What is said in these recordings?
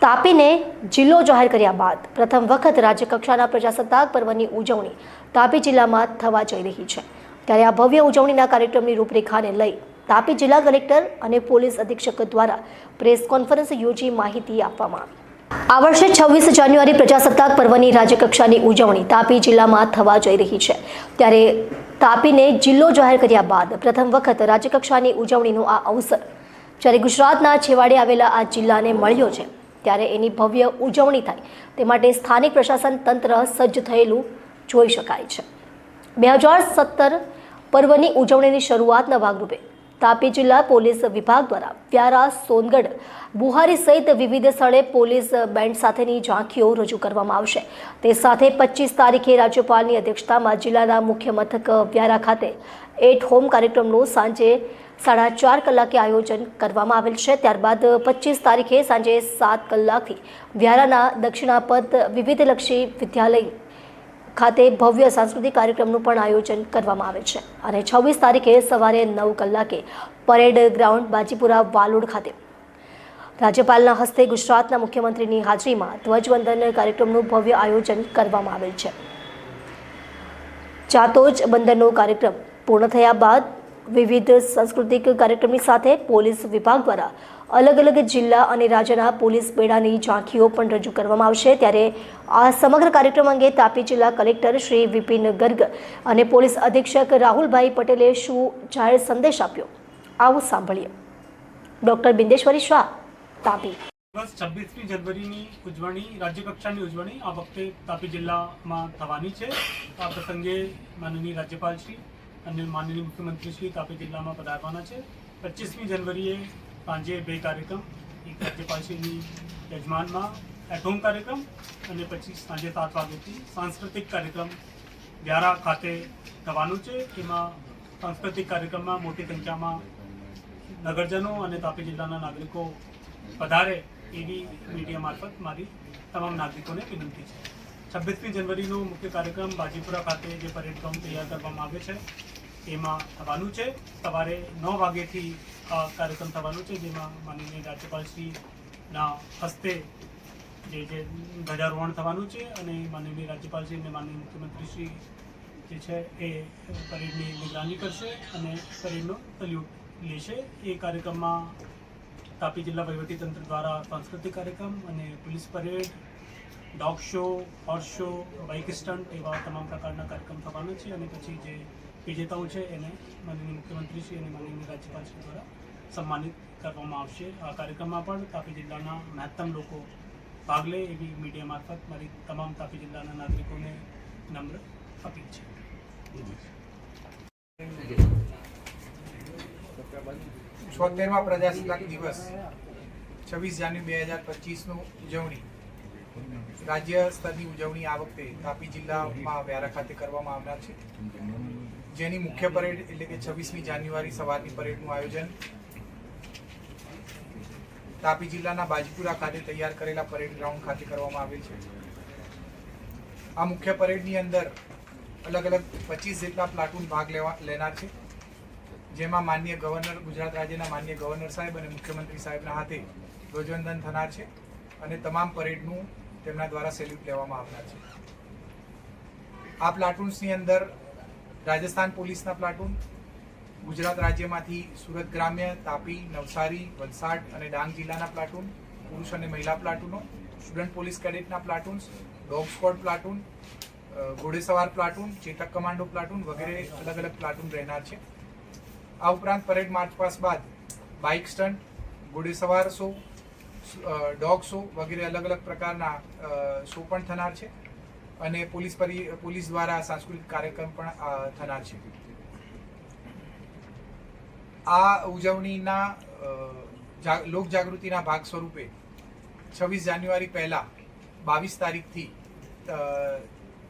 તાપીને જિલ્લો જાહેર કર્યા બાદ પ્રથમ વખત રાજ્યકક્ષાના પ્રજાસત્તાક પર્વની ઉજવણી તાપી જિલ્લામાં થવા જઈ રહી છે। ત્યારે આ ભવ્ય ઉજવણીના કાર્યક્રમની રૂપરેખાને લઈ તાપી જિલ્લા કલેક્ટર અને પોલીસ અધિક્ષક દ્વારા પ્રેસ કોન્ફરન્સ યોજી માહિતી આપવામાં આવી। આ વર્ષે 26 જાન્યુઆરી પ્રજાસત્તાક પર્વની રાજ્યકક્ષાની ઉજવણી તાપી જિલ્લામાં થવા જઈ રહી છે। ત્યારે તાપીને જિલ્લો જાહેર કર્યા બાદ પ્રથમ વખત રાજ્યકક્ષાની ઉજવણીનો આ અવસર જ્યારે ગુજરાતના છેવાડે આવેલા આ જિલ્લાને મળ્યો છે, ત્યારે એની ભવ્ય ઉજવણી થાય તે માટે સ્થાનિક પ્રશાસન તંત્ર સજ્જ થયેલું જોઈ શકાય છે। 2017 પર્વની ઉજવણીની શરૂઆતના ભાગરૂપે તાપી જિલ્લા પોલીસ વિભાગ દ્વારા વ્યારા, સોનગઢ, બુહારી સહિત વિવિધ સ્થળે પોલીસ બેન્ડ સાથેની ઝાંખીઓ રજૂ કરવામાં આવશે। તે સાથે 25 તારીખે રાજ્યપાલની અધ્યક્ષતામાં જિલ્લાના મુખ્ય મથક વ્યારા ખાતે એટ હોમ કાર્યક્રમનું સાંજે 4:30 કલાકે આયોજન કરવામાં આવેલ છે। ત્યારબાદ 25 તારીખે સાંજે 7 કલાકથી વ્યારાના દક્ષિણાપથ વિવિધલક્ષી વિદ્યાલય ખાતે ભવ્ય સાંસ્કૃતિક કાર્યક્રમનું પણ આયોજન કરવામાં આવે છે અને 26 તારીખે સવારે 9 કલાકે પરેડ ગ્રાઉન્ડ બાજીપુરા વાલોડ ખાતે રાજ્યપાલના હસ્તે ગુજરાતના મુખ્યમંત્રીની હાજરીમાં ધ્વજવંદન કાર્યક્રમનું ભવ્ય આયોજન કરવામાં આવેલ છે। જાતોજ બંદરનો કાર્યક્રમ પૂર્ણ થયા બાદ વિવિધ સાંસ્કૃતિક કાર્યક્રમની સાથે પોલીસ વિભાગ દ્વારા અલગ અલગ જિલ્લા અને રાજ્યના પોલીસ બેડાની ઝાંખીઓ પણ રજૂ કરવામાં આવશે। ત્યારે આ સમગ્ર કાર્યક્રમ અંગે તાપી જિલ્લા કલેક્ટર શ્રી વિપિન ગર્ગ અને પોલીસ અધિક્ષક રાહુલભાઈ પટેલે શું જાહેર સંદેશ આપ્યો, આવું સાંભળીએ। ડોક્ટર બિંદેશ્વરી શાહ, તાપી। 26મી જાન્યુઆરીની ઉજવણી, રાજ્યકક્ષાની ઉજવણી આ વખતે તાપી જિલ્લામાં થવાની છે। આ પ્રસંગે માનનીય રાજ્યપાલશ્રી અને માનનીય મુખ્યમંત્રીશ્રી તાપી જિલ્લામાં પધારવાના છે। 25મી જાન્યુઆરીએ સાંજે 2 કાર્યક્રમ, એક રાજ્યપાલશ્રીની યજમાનમાં એટ હોમ કાર્યક્રમ અને પછી સાંજે 7 વાગ્યાથી સાંસ્કૃતિક કાર્યક્રમ વ્યારા ખાતે થવાનું છે। એમાં સાંસ્કૃતિક કાર્યક્રમમાં મોટી સંખ્યામાં નગરજનો અને તાપી જિલ્લાના નાગરિકો પધારે એવી મીડિયા મારફત મારી તમામ નાગરિકોને વિનંતી છે। 26મી જાન્યુઆરીનો મુખ્ય કાર્યક્રમ બાજીપુરા ખાતે જે પરેડ ગ્રાઉન્ડ તૈયાર કરવામાં આવે છે એમાં થવાનું છે। સવારે 9 વાગ્યાથી આ કાર્યક્રમ થવાનું છે, જેમાં માનનીય રાજ્યપાલશ્રીના હસ્તે જે ધ્વજારોહણ થવાનું છે અને માનનીય રાજ્યપાલશ્રી અને માનનીય મુખ્યમંત્રીશ્રી જે છે એ પરેડની નિગરાની કરશે અને પરેડનો સલ્યુટ લેશે। એ કાર્યક્રમમાં તાપી જિલ્લા વહીવટીતંત્ર દ્વારા સાંસ્કૃતિક કાર્યક્રમ અને police parade, dog show, horse show, bike stunt એવા તમામ પ્રકારના કાર્યક્રમ થવાના છે અને પછી જે વિજેતાઓ છે એને માનનીય મુખ્યમંત્રીશ્રી અને માનનીય રાજ્યપાલશ્રી દ્વારા સન્માનિત કરવામાં આવશે। આ કાર્યક્રમમાં પણ તાપી જિલ્લાના મહત્તમ લોકો ભાગ લે એવી મીડિયા મારફત મારી તમામ તાપી જિલ્લાના નાગરિકોને નમ્ર અપીલ છે। 76મા પ્રજાસત્તાક દિવસ 26 જાન્યુઆરી 2025નું ઉજવણી, રાજ્ય સ્તરની ઉજવણી આ વખતે તાપી જિલ્લામાં વ્યારા ખાતે કરવામાં આવનાર છે, જેની મુખ્ય પરેડ એટલે કે 26મી જાન્યુઆરી સવારની પરેડનું આયોજન તાપી જિલ્લાના બાજીપુરા ખાતે તૈયાર કરેલા પરેડ ગ્રાઉન્ડ ખાતે કરવામાં આવેલ છે। આ મુખ્ય પરેડની અંદર અલગ અલગ 25 જેટલા પ્લાટૂન ભાગ લેનાર છે, જેમાં માનનીય ગવર્નર, ગુજરાત રાજ્યના માનનીય ગવર્નર સાહેબ અને મુખ્યમંત્રી સાહેબના હાથે ધ્વજવંદન થનાર છે અને તમામ પરેડનું તેમના દ્વારા સેલ્યુટ લેવામાં આવનાર છે। આ પ્લાટૂન્સની અંદર રાજસ્થાન પોલીસના પ્લાટૂન, ગુજરાત રાજ્યમાંથી સુરત ગ્રામ્ય, તાપી, નવસારી, વલસાડ અને ડાંગ જિલ્લાના પ્લાટૂન, પુરુષ અને મહિલા પ્લાટૂનો, સ્ટુડન્ટ પોલીસ કેડેટના પ્લાટૂન્સ, ડોગ સ્ક્વોડ પ્લાટૂન, ઘોડેસવાર પ્લાટૂન, ચેતક કમાન્ડો પ્લાટૂન વગેરે અલગ અલગ પ્લાટૂન રહેનાર છે। આ ઉપરાંત પરેડ માર્ચ પાસ બાદ બાઇક સ્ટન્ટ, ઘોડેસવાર શો, ડોગ શો વગેરે અલગ અલગ પ્રકારના શો પણ થનાર છે અને પોલીસ દ્વારા સાંસ્કૃતિક કાર્યક્રમ પણ થનાર છે। આ ઉજવણીના લોક જાગૃતિના ભાગ સ્વરૂપે 26 જાન્યુઆરી પહેલા 22 તારીખથી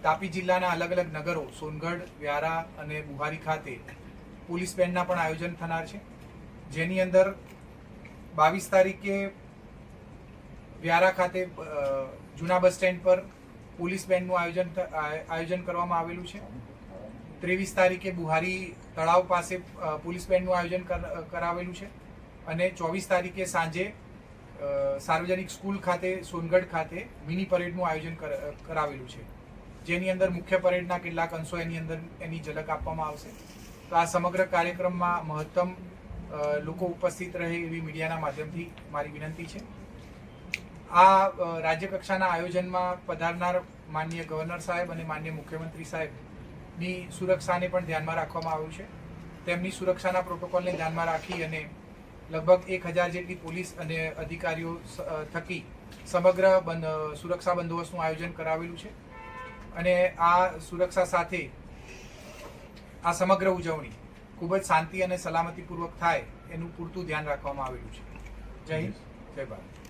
તાપી જિલ્લાના અલગ અલગ નગરો સોનગઢ, વ્યારા અને બુહારી ખાતે પોલીસ બેન્ડના પણ આયોજન થનાર છે, જેની અંદર 22 તારીખે વ્યારા ખાતે જૂના બસ સ્ટેન્ડ પર પોલીસ બેન્ડનું આયોજન કરવામાં આવેલું છે। 23 તારીખે બુહારી તળાવ પાસે પોલીસ બેન્ડનું આયોજન કરાવેલું છે અને 24 તારીખે સાંજે સાર્વજનિક સ્કૂલ ખાતે સોનગઢ ખાતે મિની પરેડનું આયોજન કરાવેલું છે, જેની અંદર મુખ્ય પરેડના કેટલાક અંશો એની અંદર એની ઝલક આપવામાં આવશે. તો આ સમગ્ર કાર્યક્રમમાં મહત્તમ લોકો ઉપસ્થિત રહે એવી મીડિયાના માધ્યમથી મારી વિનંતી છે. આ રાજ્ય કક્ષાના આયોજનમાં પધારનાર માનનીય ગવર્નર સાહેબ અને માનનીય મુખ્યમંત્રી સાહેબની સુરક્ષાને પણ ધ્યાનમાં રાખવામાં આવ્યું છે. તેમની સુરક્ષાના પ્રોટોકોલને ધ્યાનમાં રાખી અને લગભગ 1000 જેટલી પોલીસ અને અધિકારીઓ થકી સમગ્ર સુરક્ષા બંદોબસ્તનું આયોજન કરાવેલું છે. અને આ સુરક્ષા સાથે આ સમગ્ર ઉજવણી ખૂબ જ શાંતિ અને સલામતીપૂર્વક થાય એનું પૂરતું ધ્યાન રાખવામાં આવેલું છે. જય હિન્દ, જય ભારત.